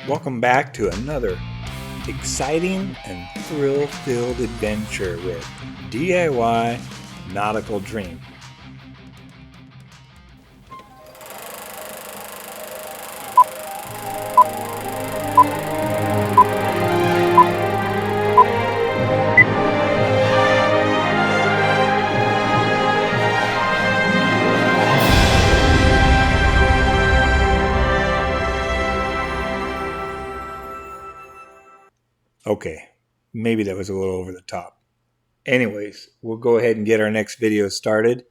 Welcome back to another exciting and thrill-filled adventure with DIY Nautical Dream. Okay, maybe that was a little over the top. Anyways, we'll go ahead and get our next video started.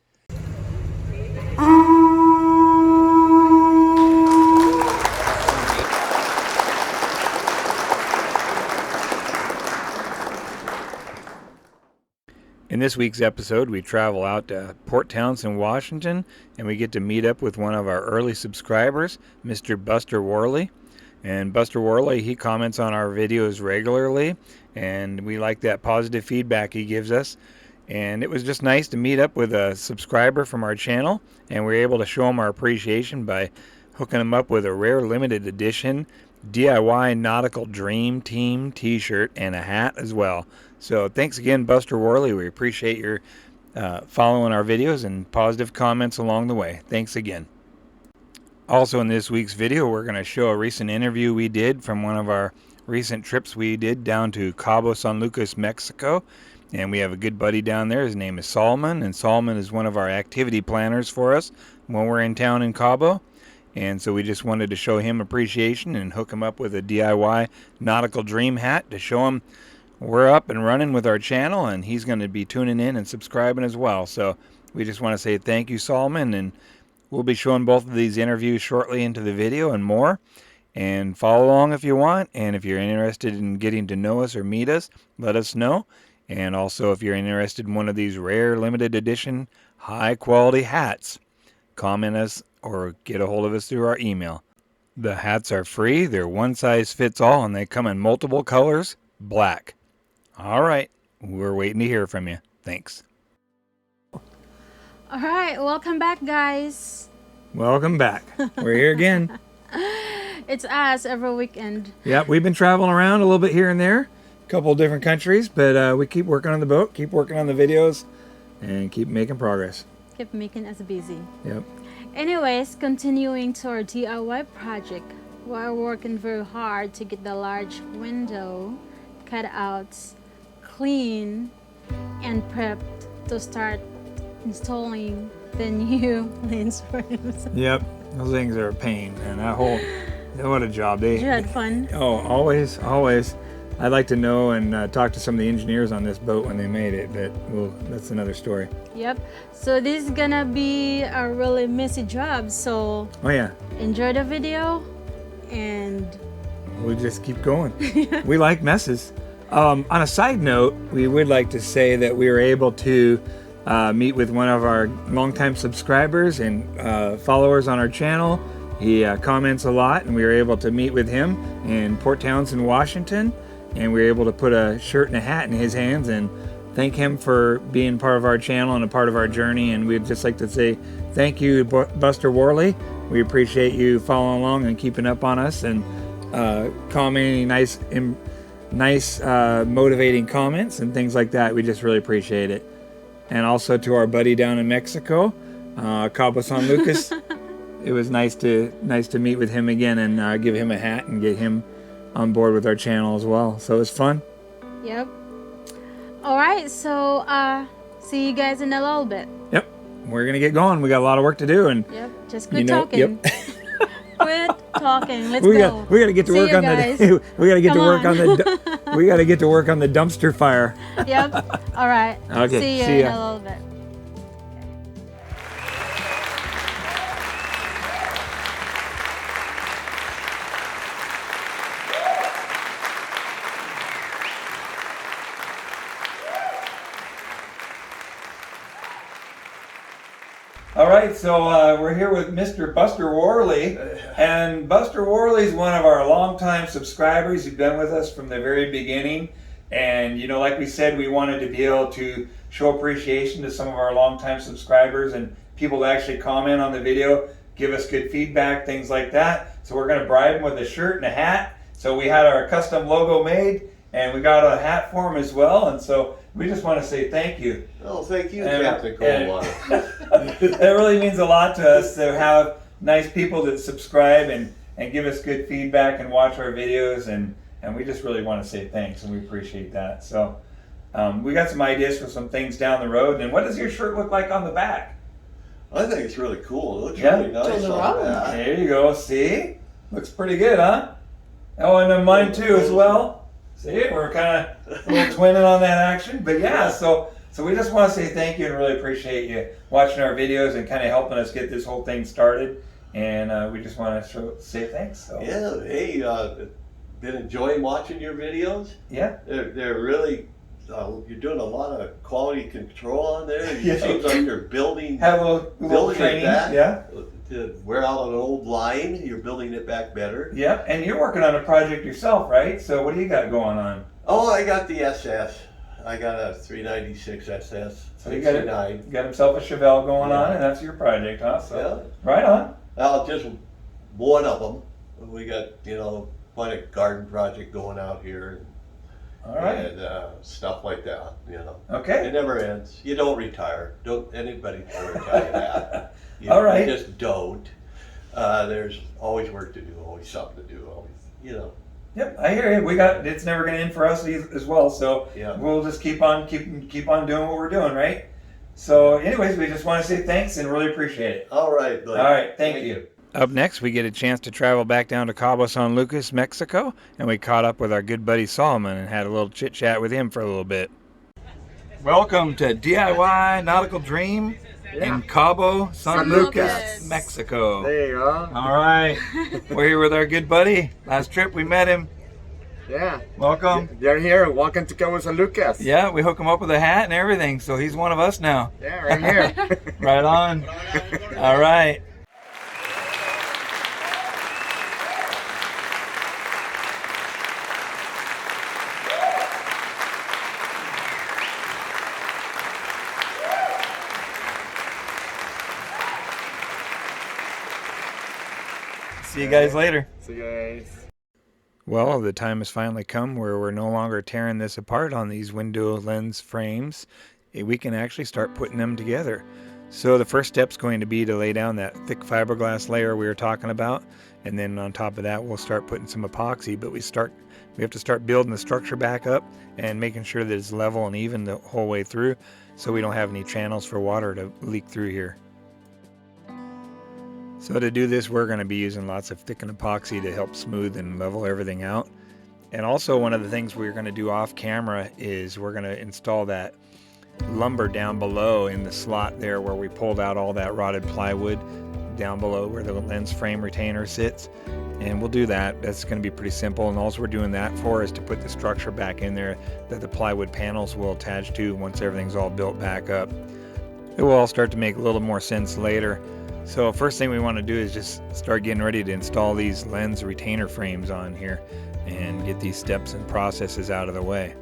In this week's episode, we travel out to Port Townsend, Washington, and we get to meet up with one of our early subscribers, Mr. Buster Worley. And Buster Worley, he comments on our videos regularly, and we like that positive feedback he gives us. And it was just nice to meet up with a subscriber from our channel, and we were able to show him our appreciation by hooking him up with a rare limited edition DIY Nautical Dream Team t-shirt and a hat as well. So thanks again, Buster Worley. We appreciate your following our videos and positive comments along the way. Thanks again. Also in this week's video, we're going to show a recent interview we did from one of our recent trips we did down to Cabo San Lucas, Mexico. And we have a good buddy down there. His name is Solomon, and Solomon is one of our activity planners for us when we're in town in Cabo. And so we just wanted to show him appreciation and hook him up with a DIY Nautical Dream hat to show him we're up and running with our channel, and he's going to be tuning in and subscribing as well. So we just want to say thank you, Solomon, and we'll be showing both of these interviews shortly into the video and more. And follow along if you want. And if you're interested in getting to know us or meet us, let us know. And also if you're interested in one of these rare limited edition high quality hats, comment us or get a hold of us through our email. The hats are free. They're one size fits all, and they come in multiple colors, black. All right. We're waiting to hear from you. Thanks. All right, welcome back, guys. Welcome back. We're here again. It's us every weekend. Yep, we've been traveling around a little bit here and there, a couple of different countries, but we keep working on the boat, keep working on the videos, and keep making progress. Keep making us busy. Yep. Anyways, continuing to our DIY project, we're working very hard to get the large window cutouts clean and prepped to start installing the new lens frames. Yep, those things are a pain, and what a job. You had fun? Oh, always. I'd like to know and talk to some of the engineers on this boat when they made it, but that's another story. Yep, so this is gonna be a really messy job, so enjoy the video and we'll just keep going. We like messes. On a side note, we would like to say that we were able to meet with one of our longtime subscribers and followers on our channel. He comments a lot, and we were able to meet with him in Port Townsend, Washington, and we were able to put a shirt and a hat in his hands and thank him for being part of our channel and a part of our journey. And we'd just like to say thank you, Buster Worley. We appreciate you following along and keeping up on us and commenting nice motivating comments and things like that. We just really appreciate it. And also to our buddy down in Mexico, Cabo San Lucas. It was nice to meet with him again and give him a hat and get him on board with our channel as well. So it was fun. Yep. All right, so see you guys in a little bit. Yep. We're gonna get going. We got a lot of work to do, and just quit talking. Yep. Quit talking. Let's go. We gotta get to work on the. We gotta get to work on the. We gotta get to work on the dumpster fire. Yep. All right. Okay. See you in a little bit. All right, so we're here with Mr. Buster Worley, and Buster Worley is one of our longtime subscribers. He's been with us from the very beginning, And like we said, we wanted to be able to show appreciation to some of our longtime subscribers and people that actually comment on the video, give us good feedback, things like that. So we're going to bribe them with a shirt and a hat. So we had our custom logo made, and we got a hat for them as well. And so we just want to say thank you. Oh, thank you, Captain Coldwater. That really means a lot to us to have nice people that subscribe and give us good feedback and watch our videos. And we just really want to say thanks, and we appreciate that. So we got some ideas for some things down the road. And what does your shirt look like on the back? I think it's really cool. It looks really nice on that. There you go. See? Looks pretty good, huh? Oh, and then mine too as well. See, we're kind of a little twinning on that action. But yeah, so we just want to say thank you and really appreciate you watching our videos and kind of helping us get this whole thing started. And we just want to say thanks. So. Yeah, hey, been enjoying watching your videos. Yeah. They're really, you're doing a lot of quality control on there. It seems like you're building training. It back. Yeah. To wear out an old line, you're building it back better. Yeah, and you're working on a project yourself, right? So what do you got going on? Oh, I got the SS. I got a 396 SS. So you got himself a Chevelle going on, and that's your project, huh? So right on. Just one of them. We got, quite a garden project going out here. All right. And stuff like that, Okay. It never ends. You don't retire. Don't anybody ever tell you that. All right. You just don't. There's always work to do, always something to do, always, Yep, I hear you. It's never going to end for us as well. So we'll just keep on doing what we're doing, right? So, anyways, we just want to say thanks and really appreciate it. All right, Blake. All right, thank you. Up next, we get a chance to travel back down to Cabo San Lucas, Mexico, and we caught up with our good buddy Solomon and had a little chit chat with him for a little bit. Welcome to DIY Nautical Dream in Cabo San Lucas, Mexico. There you go. All right, we're here with our good buddy. Last trip we met him. Yeah. Welcome. They're here. Welcome to Cabo San Lucas. Yeah, we hook him up with a hat and everything, so he's one of us now. Yeah, right here. Right on. All right. See you guys later. See you guys. Well, the time has finally come where we're no longer tearing this apart on these window lens frames. We can actually start putting them together. So the first step is going to be to lay down that thick fiberglass layer we were talking about, and then on top of that we'll start putting some epoxy. But we have to start building the structure back up and making sure that it's level and even the whole way through, so we don't have any channels for water to leak through here. So to do this, we're going to be using lots of thickened epoxy to help smooth and level everything out. And also one of the things we're going to do off camera is we're going to install that lumber down below in the slot there where we pulled out all that rotted plywood down below where the lens frame retainer sits. And we'll do that. That's going to be pretty simple. And all we're doing that for is to put the structure back in there that the plywood panels will attach to once everything's all built back up. It will all start to make a little more sense later. So first thing we want to do is just start getting ready to install these lens retainer frames on here and get these steps and processes out of the way.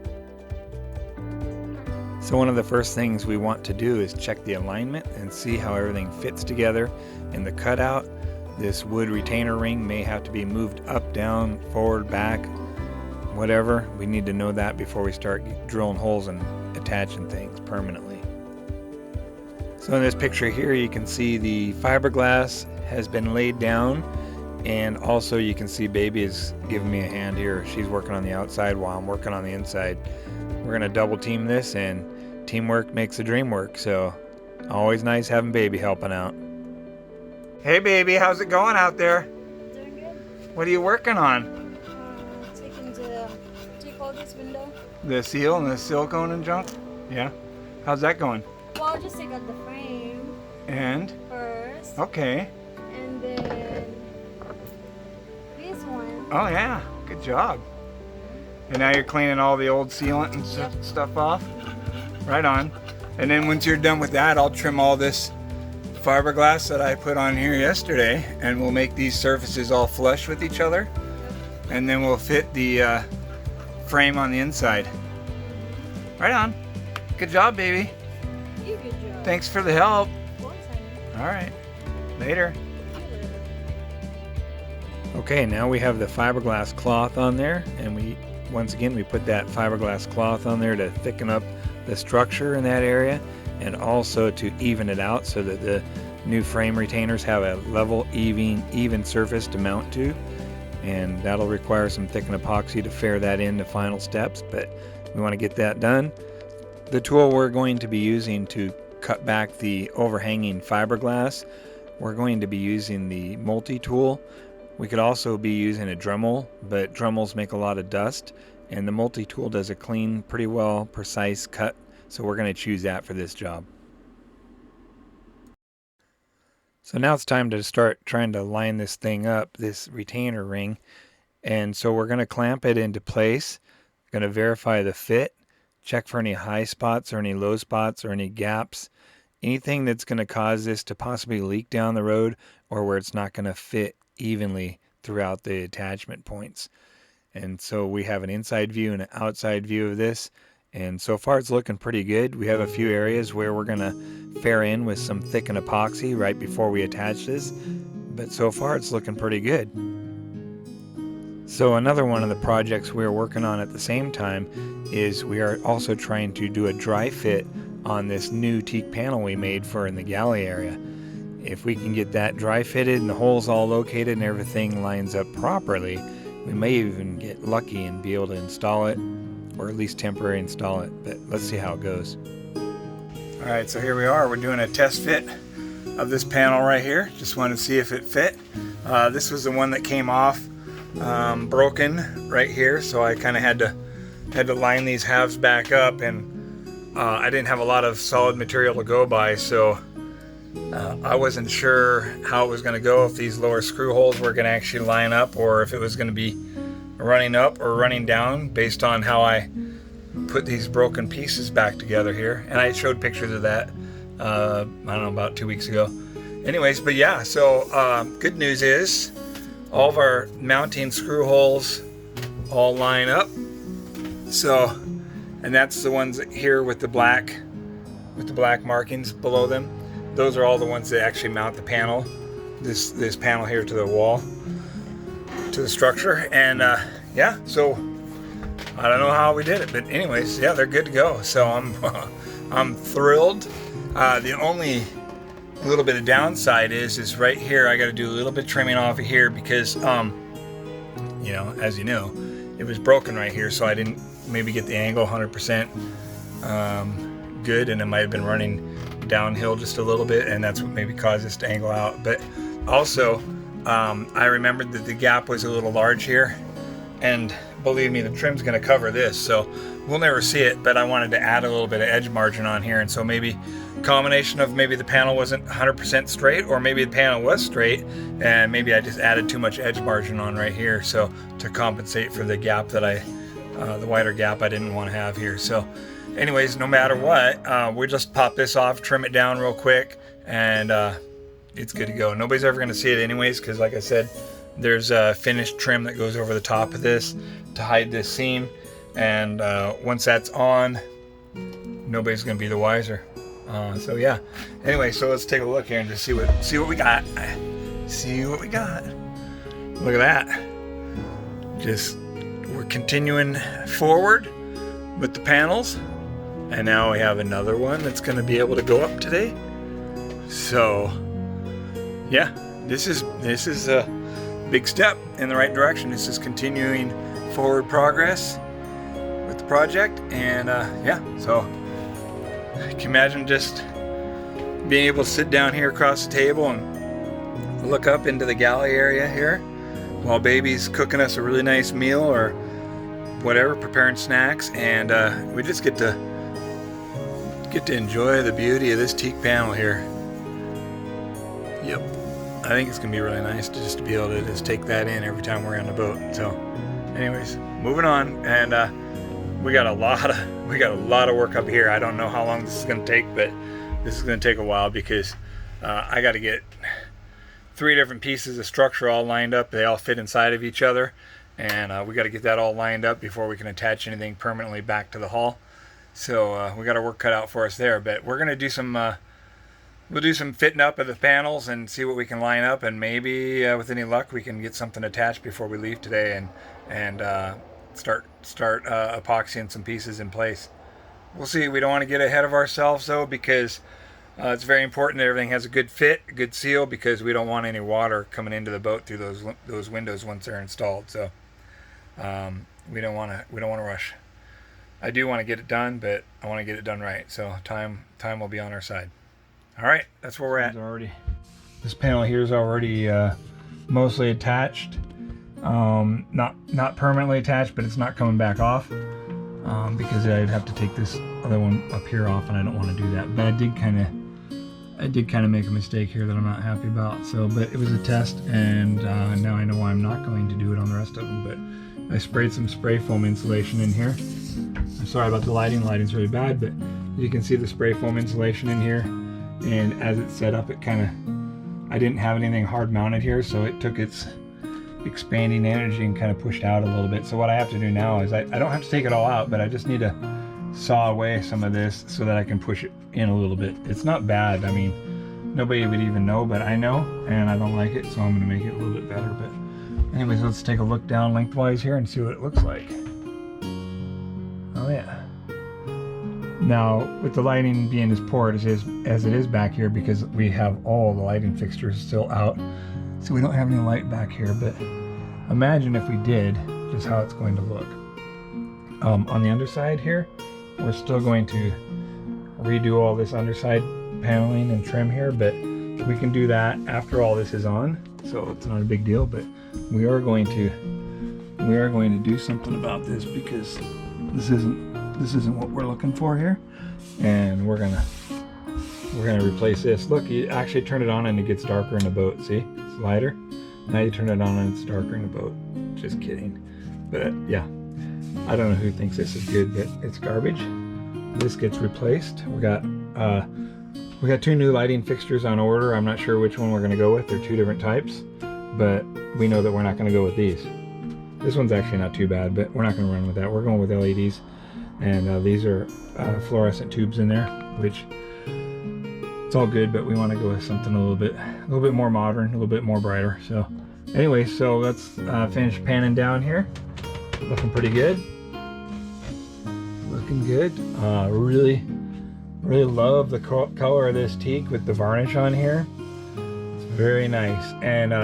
So one of the first things we want to do is check the alignment and see how everything fits together in the cutout. This wood retainer ring may have to be moved up, down, forward, back, whatever. We need to know that before we start drilling holes and attaching things permanently. So in this picture here you can see the fiberglass has been laid down, and also you can see Baby is giving me a hand here. She's working on the outside while I'm working on the inside. We're going to double team this, and teamwork makes the dream work, so always nice having Baby helping out. Hey Baby, how's it going out there? Doing good. What are you working on? Take all this window. The seal and the silicone and junk? Yeah. How's that going? Well, I'll just take out the frame And? first. Okay. And then this one. Oh yeah, good job. And now you're cleaning all the old sealant and stuff off? Right on. And then once you're done with that, I'll trim all this fiberglass that I put on here yesterday, and we'll make these surfaces all flush with each other. And then we'll fit the frame on the inside. Right on. Good job, baby. You good job. Thanks for the help. Of course, honey. All right. Later. See you later. Okay, now we have the fiberglass cloth on there, and once again we put that fiberglass cloth on there to thicken up the structure in that area, and also to even it out so that the new frame retainers have a level, even surface to mount to. And that'll require some thickened epoxy to fare that in the final steps, but we want to get that done. The tool we're going to be using to cut back the overhanging fiberglass, we're going to be using the multi-tool. We could also be using a Dremel, but Dremels make a lot of dust, and the multi-tool does a clean, pretty well precise cut, so we're going to choose that for this job. So now it's time to start trying to line this thing up, this retainer ring, and so we're going to clamp it into place, going to verify the fit, check for any high spots or any low spots or any gaps, anything that's going to cause this to possibly leak down the road or where it's not going to fit evenly throughout the attachment points. And so we have an inside view and an outside view of this, and so far it's looking pretty good. We have a few areas where we're going to fare in with some thickened epoxy right before we attach this, but so far it's looking pretty good. So another one of the projects we're working on at the same time is we are also trying to do a dry fit on this new teak panel we made for in the galley area. If we can get that dry fitted and the holes all located and everything lines up properly, we may even get lucky and be able to install it, or at least temporarily install it, but let's see how it goes. Alright, so here we are. We're doing a test fit of this panel right here. Just wanted to see if it fit. This was the one that came off broken right here, so I kind of had to line these halves back up, and I didn't have a lot of solid material to go by, so I wasn't sure how it was going to go, if these lower screw holes were going to actually line up or if it was going to be running up or running down based on how I put these broken pieces back together here. And I showed pictures of that I don't know, about 2 weeks ago. Anyways, but yeah, so good news is all of our mounting screw holes all line up. So, and that's the ones here with the black markings below them. Those are all the ones that actually mount the panel, this panel here to the wall, to the structure. And yeah, so I don't know how we did it, but anyways, yeah, they're good to go. So I'm thrilled. The only little bit of downside is right here. I got to do a little bit of trimming off of here because you know, as you know, it was broken right here, so I didn't maybe get the angle 100% good, and it might have been running downhill just a little bit, and that's what maybe caused this to angle out. But also I remembered that the gap was a little large here, and believe me, the trim's going to cover this, so we'll never see it, but I wanted to add a little bit of edge margin on here. And so maybe combination of maybe the panel wasn't 100% straight, or maybe the panel was straight and maybe I just added too much edge margin on right here, so to compensate for the gap that the wider gap I didn't want to have here. So anyways, no matter what, we just pop this off, trim it down real quick, and it's good to go. Nobody's ever going to see it anyways, because like I said, there's a finished trim that goes over the top of this to hide this seam, and once that's on, nobody's going to be the wiser. So yeah, anyway, so let's take a look here and just see what we got. See what we got. Look at that. Just, we're continuing forward with the panels, and now we have another one that's going to be able to go up today. So yeah, this is a big step in the right direction. This is continuing forward progress with the project, and yeah, so can you imagine just being able to sit down here across the table and look up into the galley area here while baby's cooking us a really nice meal or whatever, preparing snacks, and we just get to enjoy the beauty of this teak panel here. Yep, I think it's gonna be really nice to be able to just take that in every time we're on the boat. So anyways, moving on, and we got a lot of work up here. I don't know how long this is gonna take, but this is gonna take a while because I got to get 3 different pieces of structure all lined up. They all fit inside of each other, and we got to get that all lined up before we can attach anything permanently back to the hull. So we got our work cut out for us there. But we're gonna do some. We'll do some fitting up of the panels and see what we can line up, and maybe with any luck we can get something attached before we leave today, and start epoxying some pieces in place. We'll see. We don't want to get ahead of ourselves though, because it's very important that everything has a good fit, a good seal, because we don't want any water coming into the boat through those windows once they're installed. So we don't want to rush. I do want to get it done, but I want to get it done right. So time will be on our side. All right, that's where we're at. This panel here is already mostly attached. Not permanently attached, but it's not coming back off because I'd have to take this other one up here off, and I don't want to do that. But I did kind of make a mistake here that I'm not happy about. So, but it was a test, and now I know I'm not going to do it on the rest of them. But I sprayed some spray foam insulation in here. I'm sorry about the lighting. The lighting's really bad, but you can see the spray foam insulation in here. And as it's set up, I didn't have anything hard mounted here, so it took its expanding energy and kind of pushed out a little bit. So what I have to do now is I don't have to take it all out, but I just need to saw away some of this so that I can push it in a little bit. It's not bad. I mean, nobody would even know, but I know, and I don't like it, so I'm going to make it a little bit better. But anyways, let's take a look down lengthwise here and see what it looks like. Oh yeah. Now, with the lighting being as poor as it is back here, because we have all the lighting fixtures still out, so we don't have any light back here, but imagine if we did, just how it's going to look. On the underside here, we're still going to redo all this underside paneling and trim here, but we can do that after all this is on, so it's not a big deal. But we are going to do something about this, because this isn't what we're looking for here, and we're gonna replace this. Look, you actually turn it on and it gets darker in the boat. See, it's lighter. Now you turn it on and it's darker in the boat. Just kidding. But yeah, I don't know who thinks this is good, but it's garbage. This gets replaced. We got two new lighting fixtures on order. I'm not sure which one we're gonna go with. They're two different types, but we know that we're not gonna go with these. This one's actually not too bad, but we're not gonna run with that. We're going with LEDs. And these are fluorescent tubes in there, which it's all good, but we want to go with something a little bit more modern, a little bit more brighter. So anyway, so let's finish panning down here. Looking pretty good. Looking good. Really love the color of this teak with the varnish on here. It's very nice. And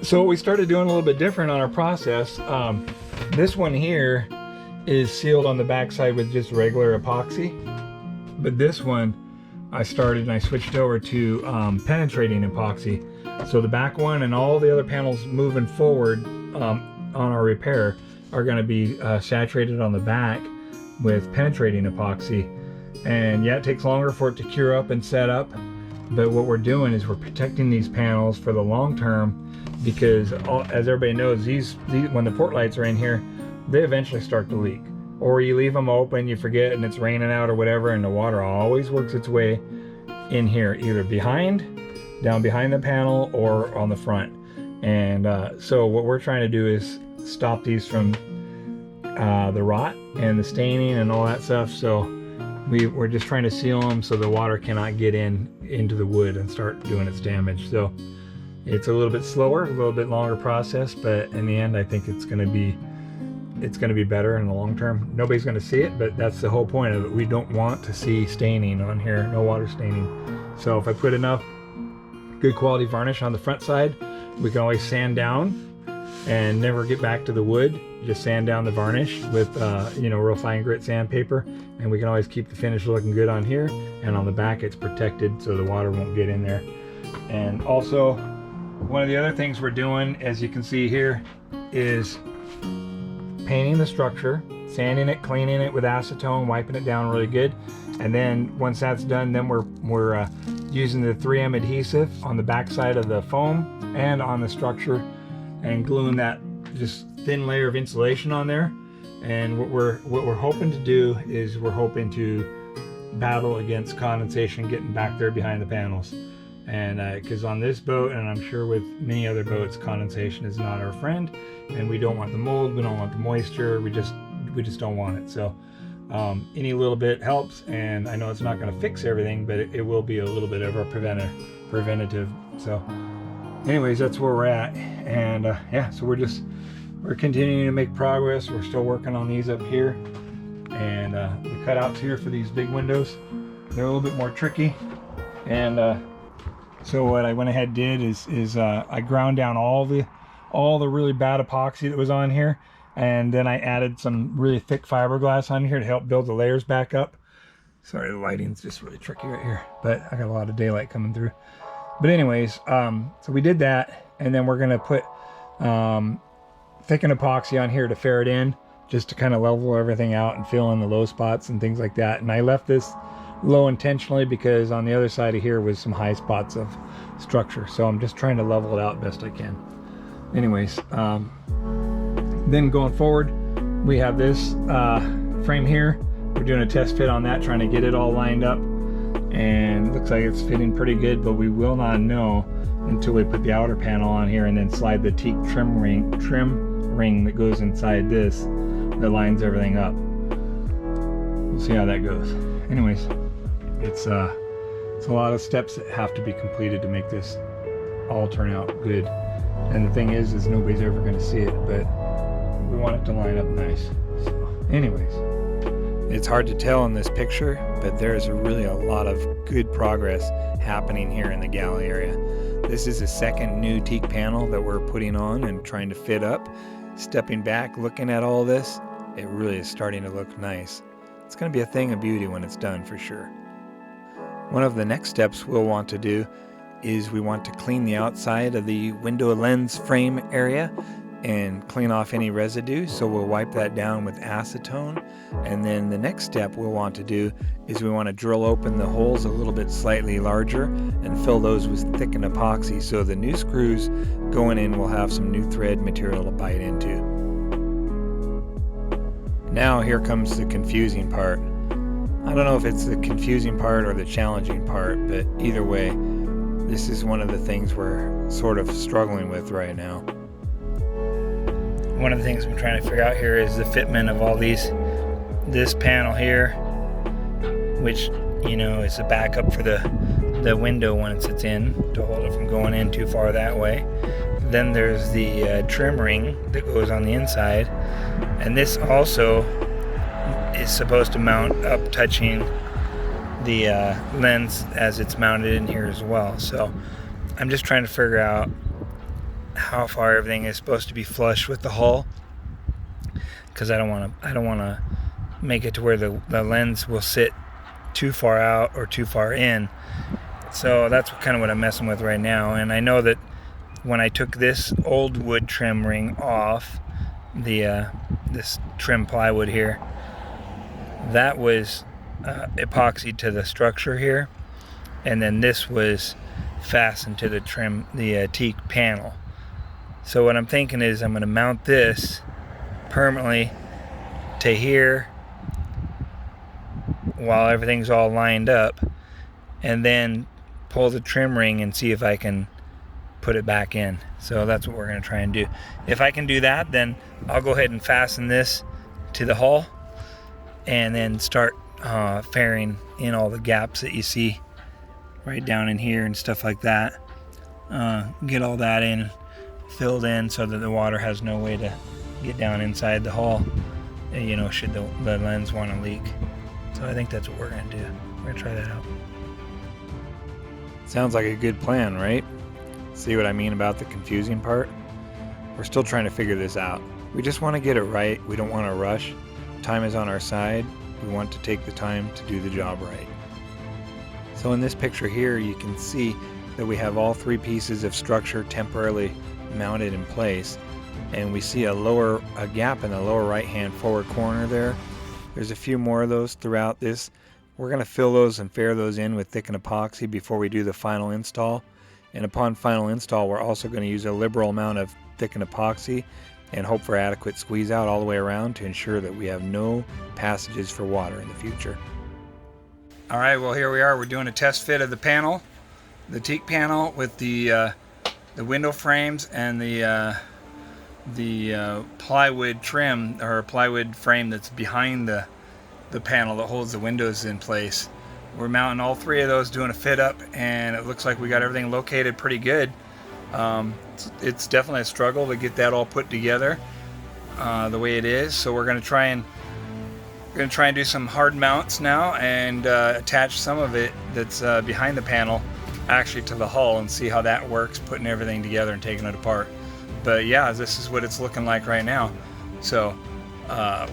so we started doing a little bit different on our process. This one here is sealed on the backside with just regular epoxy, but this one I switched over to penetrating epoxy. So the back one and all the other panels moving forward on our repair are going to be saturated on the back with penetrating epoxy. And yeah, it takes longer for it to cure up and set up, but what we're doing is we're protecting these panels for the long term, because as everybody knows, these when the port lights are in here, they eventually start to leak. Or you leave them open, you forget, and it's raining out or whatever, and the water always works its way in here, either down behind the panel or on the front. And so what we're trying to do is stop these from the rot and the staining and all that stuff. So we're just trying to seal them so the water cannot get into the wood and start doing its damage. So it's a little bit slower, a little bit longer process, but in the end I think it's going to be better in the long term. Nobody's going to see it, but that's the whole point of it. We don't want to see staining on here, no water staining. So if I put enough good quality varnish on the front side, we can always sand down and never get back to the wood. Just sand down the varnish with real fine grit sandpaper, and we can always keep the finish looking good on here, and on the back it's protected so the water won't get in there. And also, one of the other things we're doing, as you can see here, is painting the structure, sanding it, cleaning it with acetone, wiping it down really good. And then once that's done, then we're using the 3M adhesive on the back side of the foam and on the structure, and gluing that just thin layer of insulation on there. And what we're hoping to do is we're hoping to battle against condensation getting back there behind the panels. And because on this boat, and I'm sure with many other boats, condensation is not our friend, and we don't want the mold, we don't want the moisture, we just don't want it. So Any little bit helps, and I know it's not going to fix everything, but it will be a little bit of a preventative. So anyways, that's where we're at. And yeah, so we're continuing to make progress. We're still working on these up here, and the cutouts here for these big windows, they're a little bit more tricky. And so what I went ahead and did is I ground down all the really bad epoxy that was on here, and then I added some really thick fiberglass on here to help build the layers back up. Sorry, the lighting's just really tricky right here, but I got a lot of daylight coming through. But anyways, so we did that, and then we're gonna put thickened epoxy on here to ferret in, just to kind of level everything out and fill in the low spots and things like that. And I left this low intentionally because on the other side of here was some high spots of structure, so I'm just trying to level it out best I can. Anyways, then going forward, we have this frame here. We're doing a test fit on that, trying to get it all lined up, and looks like it's fitting pretty good, but we will not know until we put the outer panel on here and then slide the teak trim ring that goes inside this that lines everything up. We'll see how that goes. Anyways, it's a lot of steps that have to be completed to make this all turn out good. And the thing is nobody's ever going to see it, but we want it to line up nice. So anyways, it's hard to tell in this picture, but there's really a lot of good progress happening here in the galley area. This is a second new teak panel that we're putting on and trying to fit up. Stepping back, looking at all this, it really is starting to look nice. It's going to be a thing of beauty when it's done, for sure. One of the next steps we'll want to do is we want to clean the outside of the window lens frame area and clean off any residue. So we'll wipe that down with acetone. And then the next step we'll want to do is we want to drill open the holes a little bit slightly larger and fill those with thickened epoxy, so the new screws going in will have some new thread material to bite into. Now here comes the confusing part. I don't know if it's the confusing part or the challenging part, but either way, this is one of the things we're sort of struggling with right now. One of the things I'm trying to figure out here is the fitment of all these. This panel here, which, you know, is a backup for the window once it's in, to hold it from going in too far that way. Then there's the trim ring that goes on the inside, and this also is supposed to mount up touching the lens as it's mounted in here as well. So I'm just trying to figure out how far everything is supposed to be flush with the hull, because I don't want to make it to where the lens will sit too far out or too far in. So that's kind of what I'm messing with right now. And I know that when I took this old wood trim ring off this trim plywood here, that was epoxied to the structure here, and then this was fastened to the teak panel. So what I'm thinking is I'm going to mount this permanently to here while everything's all lined up, and then pull the trim ring and see if I can put it back in. So that's what we're going to try and do. If I can do that, then I'll go ahead and fasten this to the hull and then start fairing in all the gaps that you see right down in here and stuff like that. Get all that in, filled in, so that the water has no way to get down inside the hull, you know, should the lens want to leak. So I think that's what we're going to do. We're going to try that out. Sounds like a good plan, right? See what I mean about the confusing part? We're still trying to figure this out. We just want to get it right. We don't want to rush. Time is on our side. We want to take the time to do the job right. So in this picture here, you can see that we have all three pieces of structure temporarily mounted in place, and we see a gap in the lower right hand forward corner there. There's a few more of those throughout this. We're going to fill those and fair those in with thickened epoxy before we do the final install. And upon final install, we're also going to use a liberal amount of thickened epoxy and hope for adequate squeeze out all the way around to ensure that we have no passages for water in the future. All right, well, here we are. We're doing a test fit of the panel, the teak panel, with the window frames and the plywood trim, or plywood frame that's behind the the panel that holds the windows in place. We're mounting all 3 of those, doing a fit up, and it looks like we got everything located pretty good. It's definitely a struggle to get that all put together the way it is. So we're going to try and do some hard mounts now and attach some of it that's behind the panel actually to the hull and see how that works, putting everything together and taking it apart. But yeah, this is what it's looking like right now. So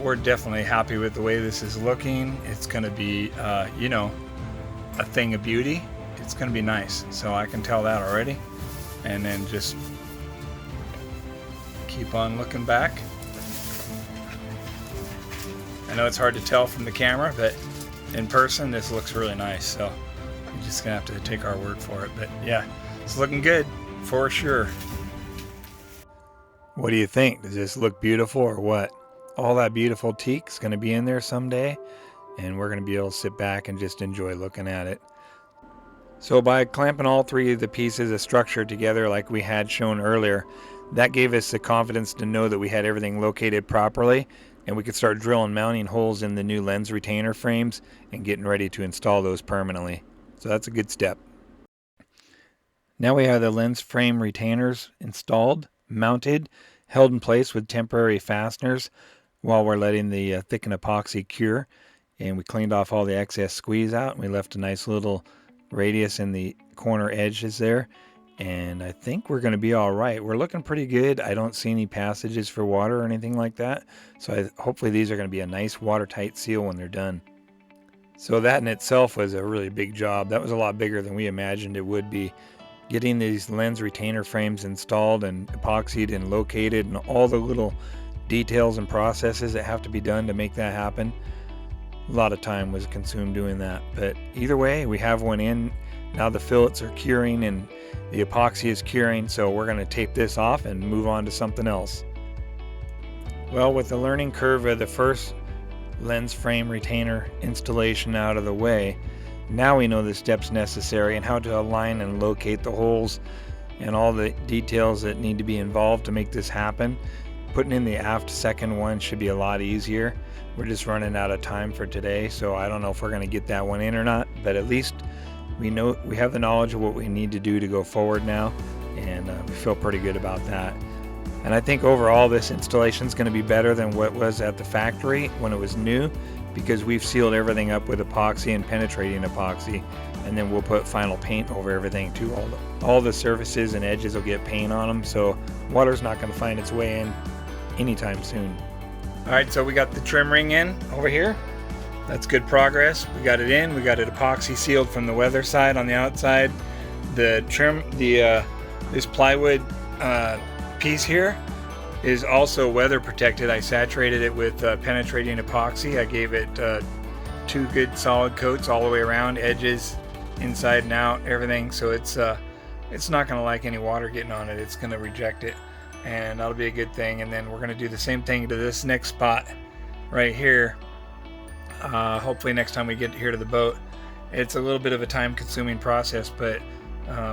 we're definitely happy with the way this is looking. It's going to be, you know, a thing of beauty. It's going to be nice. So I can tell that already. And then just keep on looking back. I know it's hard to tell from the camera, but in person this looks really nice. So you're just going to have to take our word for it. But yeah, it's looking good for sure. What do you think? Does this look beautiful or what? All that beautiful teak's going to be in there someday, and we're going to be able to sit back and just enjoy looking at it. So by clamping all 3 of the pieces of structure together like we had shown earlier, that gave us the confidence to know that we had everything located properly, and we could start drilling mounting holes in the new lens retainer frames and getting ready to install those permanently. So that's a good step. Now we have the lens frame retainers installed, mounted, held in place with temporary fasteners while we're letting the thickened epoxy cure. And we cleaned off all the excess squeeze out, and we left a nice little radius in the corner edges there. And I think we're going to be all right. We're looking pretty good. I don't see any passages for water or anything like that. So hopefully these are going to be a nice watertight seal when they're done. So that in itself was a really big job. That was a lot bigger than we imagined it would be. Getting these lens retainer frames installed and epoxied and located, and all the little details and processes that have to be done to make that happen. A lot of time was consumed doing that. But either way, we have one in. Now the fillets are curing and the epoxy is curing, so we're going to tape this off and move on to something else. Well, with the learning curve of the first lens frame retainer installation out of the way, now we know the steps necessary and how to align and locate the holes and all the details that need to be involved to make this happen. Putting in the aft second one should be a lot easier. We're just running out of time for today, so I don't know if we're going to get that one in or not, but at least we know we have the knowledge of what we need to do to go forward now, and we feel pretty good about that. And I think overall this installation is going to be better than what was at the factory when it was new, because we've sealed everything up with epoxy and penetrating epoxy, and then we'll put final paint over everything too. All the surfaces and edges will get paint on them, so water's not going to find its way in anytime soon. Alright, so we got the trim ring in over here. That's good progress. We got it in. We got it epoxy sealed from the weather side on the outside. The trim, this plywood piece here is also weather protected. I saturated it with penetrating epoxy. I gave it 2 good solid coats all the way around, edges, inside and out, everything. So it's not going to like any water getting on it. It's going to reject it, and that'll be a good thing. And then we're going to do the same thing to this next spot right here. Hopefully next time we get here to the boat. It's a little bit of a time-consuming process, but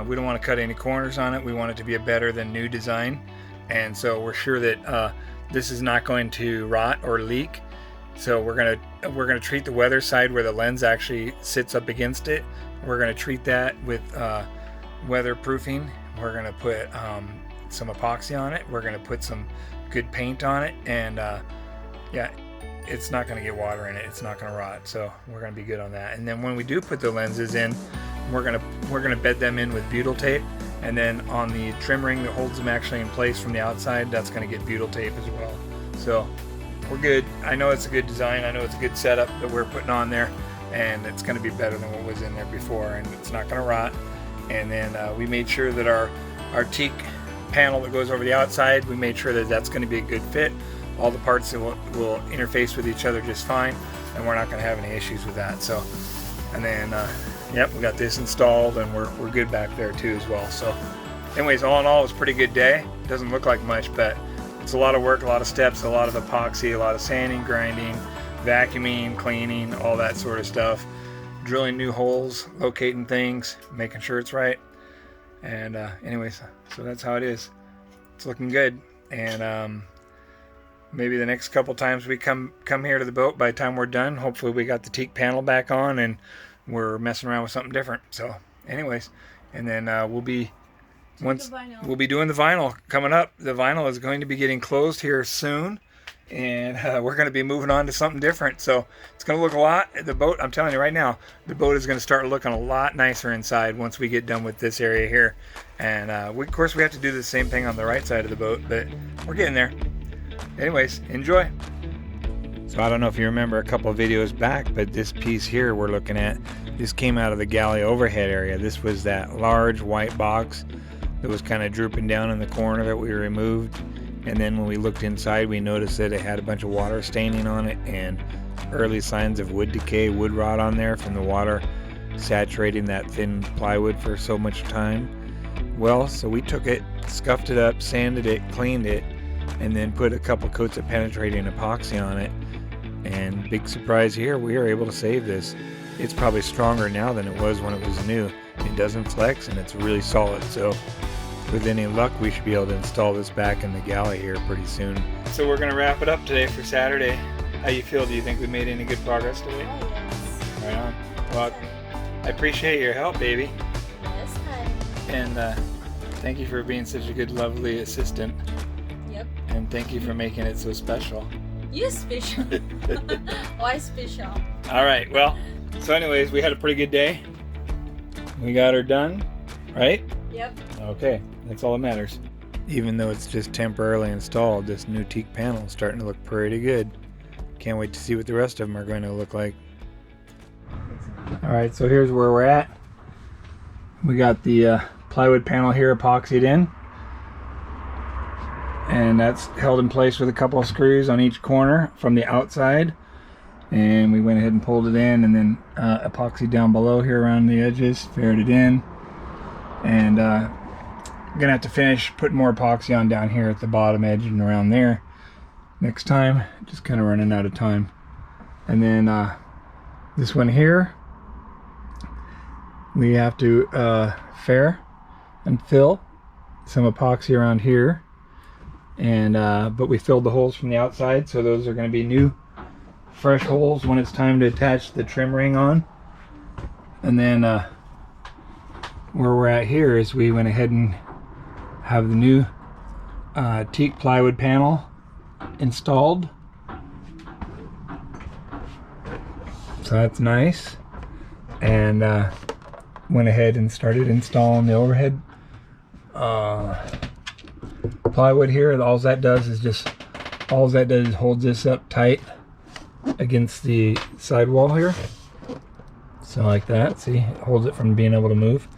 we don't want to cut any corners on it. We want it to be a better than new design, and so we're sure that this is not going to rot or leak. So we're gonna treat the weather side where the lens actually sits up against it. We're gonna treat that with weatherproofing. We're gonna put some epoxy on it. We're gonna put some good paint on it, and yeah, it's not going to get water in it. It's not going to rot, so we're going to be good on that. And then when we do put the lenses in, we're going to bed them in with butyl tape, and then on the trim ring that holds them actually in place from the outside, that's going to get butyl tape as well. So we're good. I know it's a good design. I know it's a good setup that we're putting on there, and it's going to be better than what was in there before, and it's not going to rot. And then we made sure that our teak panel that goes over the outside, we made sure that that's going to be a good fit. All the parts that will interface with each other just fine, and we're not going to have any issues with that. So, and then yep, we got this installed, and we're good back there too as well. So anyways, all in all, it's a pretty good day. Doesn't look like much, but it's a lot of work, a lot of steps, a lot of epoxy, a lot of sanding, grinding, vacuuming, cleaning, all that sort of stuff, drilling new holes, locating things, making sure it's right. And anyways, so that's how it is. It's looking good. And maybe the next couple times we come here to the boat, by the time we're done, hopefully we got the teak panel back on and we're messing around with something different. So anyways, and then we'll be doing the vinyl coming up. The vinyl is going to be getting closed here soon, and we're going to be moving on to something different. So it's going to look a lot. The boat, I'm telling you right now, the boat is going to start looking a lot nicer inside once we get done with this area here. And of course we have to do the same thing on the right side of the boat, but we're getting there. Anyways, enjoy. So I don't know if you remember a couple of videos back, but this piece here we're looking at, this came out of the galley overhead area. This was that large white box that was kind of drooping down in the corner that we removed. And then when we looked inside, we noticed that it had a bunch of water staining on it and early signs of wood decay, wood rot on there from the water saturating that thin plywood for so much time. Well, so we took it, scuffed it up, sanded it, cleaned it, and then put a couple coats of penetrating epoxy on it. And big surprise here, we are able to save this. It's probably stronger now than it was when it was new. It doesn't flex and it's really solid. So with any luck, we should be able to install this back in the galley here pretty soon. So we're going to wrap it up today for Saturday. How you feel? Do you think we made any good progress today? Oh, yes. Right on. Well, I appreciate your help, baby. This time. And thank you for being such a good, lovely assistant. Yep. And thank you for making it so special. You special. Why special? All right. Well, so anyways, we had a pretty good day. We got her done, right? Yep. Okay. That's all that matters. Even though it's just temporarily installed, this new teak panel is starting to look pretty good. Can't wait to see what the rest of them are going to look like. All right. So here's where we're at. We got the plywood panel here epoxied in. And that's held in place with a couple of screws on each corner from the outside. And we went ahead and pulled it in, and then epoxy down below here around the edges, faired it in. And I'm gonna have to finish putting more epoxy on down here at the bottom edge and around there next time. Just kind of running out of time. And then this one here, we have to fair and fill some epoxy around here. And but we filled the holes from the outside, so those are going to be new fresh holes when it's time to attach the trim ring on. And then where we're at here is we went ahead and have the new teak plywood panel installed, so that's nice. And went ahead and started installing the overhead plywood here. All that does is holds this up tight against the sidewall here, so like that. See, it holds it from being able to move.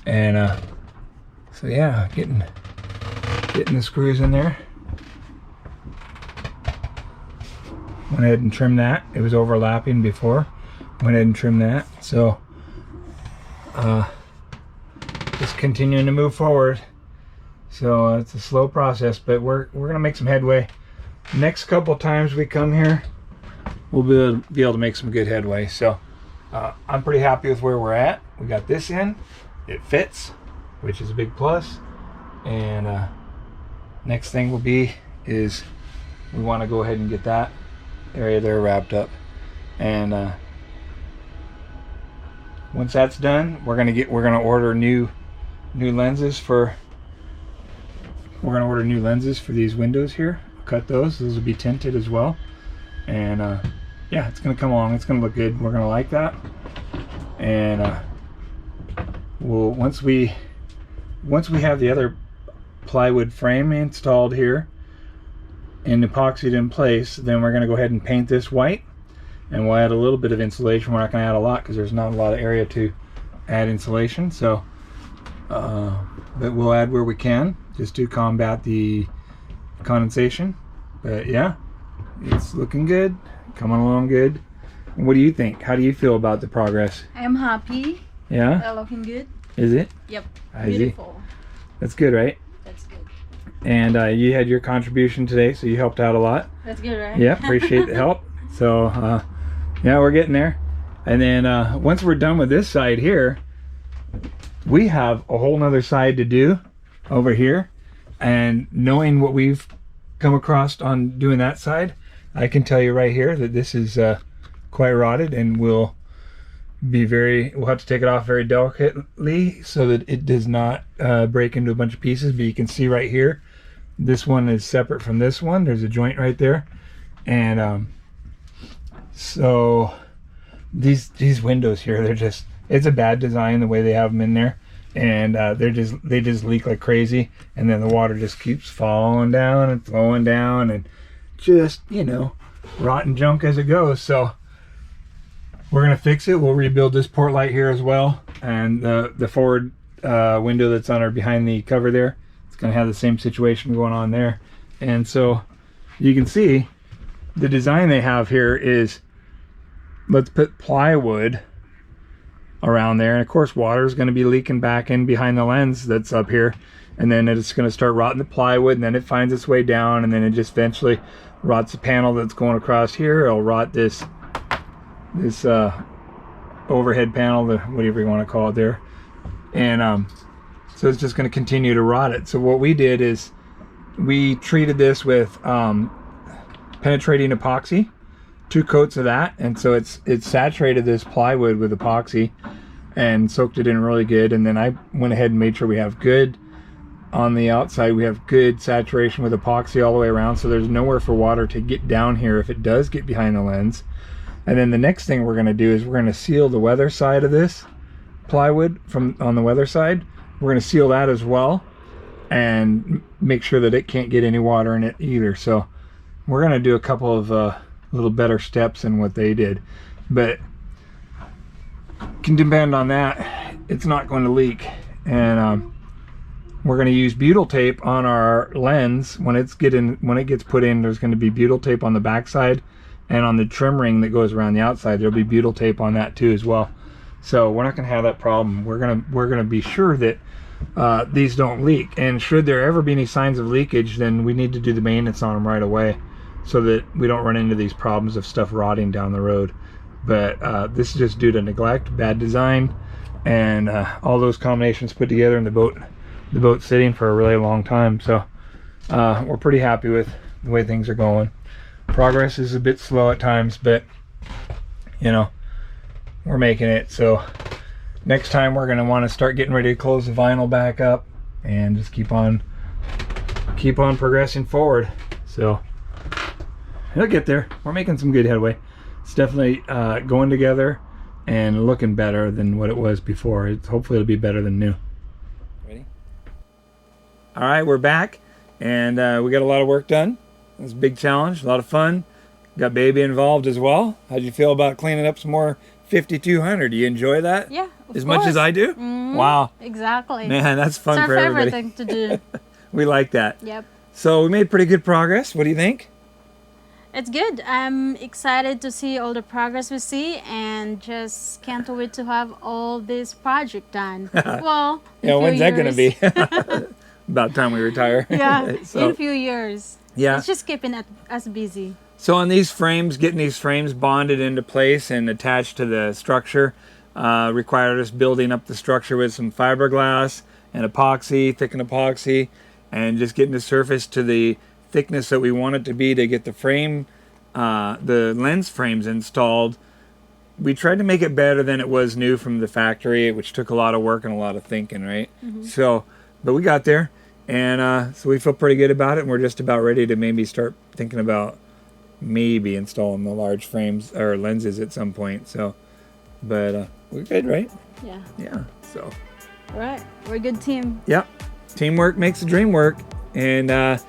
And so yeah, getting the screws in there. Went ahead and trimmed that. It was overlapping before. Went ahead and trimmed that. So just continuing to move forward. So it's a slow process, but we're gonna make some headway. Next couple times we come here, we'll be able to make some good headway. So I'm pretty happy with where we're at. We got this in, it fits, which is a big plus. And next thing will be is we want to go ahead and get that area there wrapped up. And once that's done, we're gonna order new lenses for. We're going to order new lenses for these windows here. Cut those. Those will be tinted as well. And yeah, it's going to come along. It's going to look good. We're going to like that. And we'll once we have the other plywood frame installed here and epoxied in place, then we're going to go ahead and paint this white. And we'll add a little bit of insulation. We're not going to add a lot because there's not a lot of area to add insulation. So, but we'll add where we can, just to combat the condensation. But yeah, it's looking good, coming along good. And what do you think? How do you feel about the progress? I'm happy. Yeah? They're looking good. Is it? Yep. I see. Beautiful. That's good, right? That's good. And you had your contribution today, so you helped out a lot. That's good, right? Yeah, appreciate the help. So yeah, we're getting there. And then once we're done with this side here, we have a whole nother side to do over here. And knowing what we've come across on doing that side, I can tell you right here that this is quite rotted, and we'll have to take it off very delicately so that it does not break into a bunch of pieces. But you can see right here, this one is separate from this one. There's a joint right there, and so these windows here, it's a bad design the way they have them in there, and they just leak like crazy, and then the water just keeps falling down and flowing down, and just, you know, rotten junk as it goes. So we're gonna fix it. We'll rebuild this port light here as well, and the forward window that's on our behind the cover there, it's gonna have the same situation going on there. And so you can see the design they have here is, let's put plywood around there, and of course water is going to be leaking back in behind the lens that's up here, and then it's going to start rotting the plywood, and then it finds its way down, and then it just eventually rots the panel that's going across here. It'll rot this overhead panel, whatever you want to call it there, and so it's just going to continue to rot it. So what we did is we treated this with penetrating epoxy, 2 coats of that, and so it's saturated this plywood with epoxy and soaked it in really good. And then I went ahead and made sure we have good on the outside, we have good saturation with epoxy all the way around, so there's nowhere for water to get down here if it does get behind the lens. And then the next thing we're going to do is we're going to seal the weather side of this plywood from on the weather side. We're going to seal that as well and make sure that it can't get any water in it either. So we're going to do a couple of little better steps than what they did, but can depend on that, it's not going to leak. And we're going to use butyl tape on our lens. When it gets put in, there's going to be butyl tape on the back side, and on the trim ring that goes around the outside, there'll be butyl tape on that too as well. So we're not going to have that problem. We're going to be sure that these don't leak, and should there ever be any signs of leakage, then we need to do the maintenance on them right away, so that we don't run into these problems of stuff rotting down the road. But this is just due to neglect, bad design, and all those combinations put together in the boat sitting for a really long time. So we're pretty happy with the way things are going. Progress is a bit slow at times, but you know, we're making it. So next time we're going to want to start getting ready to close the vinyl back up and just keep on progressing forward. So it'll get there. We're making some good headway. It's definitely going together and looking better than what it was before. Hopefully it'll be better than new. Ready? All right, we're back, and we got a lot of work done. It was a big challenge, a lot of fun. Got baby involved as well. How'd you feel about cleaning up some more 5200? Do you enjoy that? Yeah, as much as I do? Mm-hmm. Wow. Exactly. Man, that's fun it's for our everybody. favorite thing to do. We like that. Yep. So we made pretty good progress. What do you think? It's good. I'm excited to see all the progress we see, and just can't wait to have all this project done. Well, yeah, when's that going to be? About time we retire. Yeah, So, in a few years. yeah. It's just keeping us busy. So on these frames, getting these frames bonded into place and attached to the structure required us building up the structure with some fiberglass and epoxy, thickened epoxy, and just getting the surface to the thickness that we want it to be to get the frame, the lens frames installed. We tried to make it better than it was new from the factory, which took a lot of work and a lot of thinking, right? Mm-hmm. So, but we got there, and so we feel pretty good about it, and we're just about ready to maybe start thinking about maybe installing the large frames or lenses at some point. So, but we're good, right? Yeah. Yeah. So. All right, we're a good team. Yep. Teamwork makes the dream work, and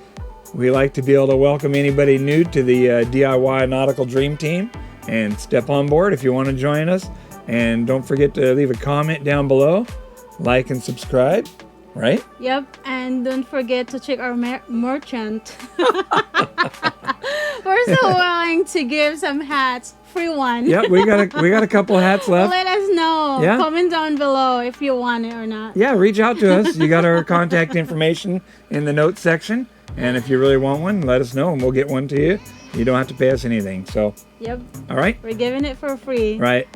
we like to be able to welcome anybody new to the DIY Nautical Dream team and step on board if you want to join us. And don't forget to leave a comment down below, like and subscribe, right? Yep, and don't forget to check our merchant. We're so willing to give some hats, free one. Yep, we got a couple hats left. Let us know. Yeah. Comment down below if you want it or not. Yeah, reach out to us. You got our contact information in the notes section. And if you really want one, let us know and we'll get one to you. You don't have to pay us anything. So, yep. All right. We're giving it for free. Right.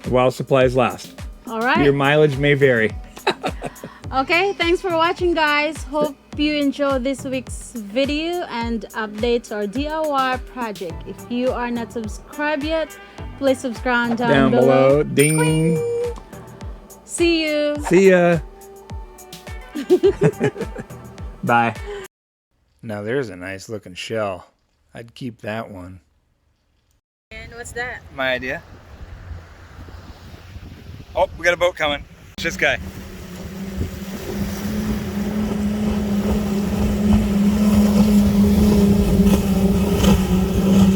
While supplies last. All right. Your mileage may vary. Okay, thanks for watching, guys. Hope hope you enjoyed this week's video and updates our DIY project. If you are not subscribed yet, please subscribe down below. Ding. See you. See ya. Bye. Now there's a nice looking shell. I'd keep that one. And what's that? My idea. Oh, we got a boat coming. It's this guy.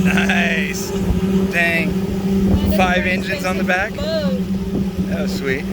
Nice. Dang. 5 engines on the back. That was sweet.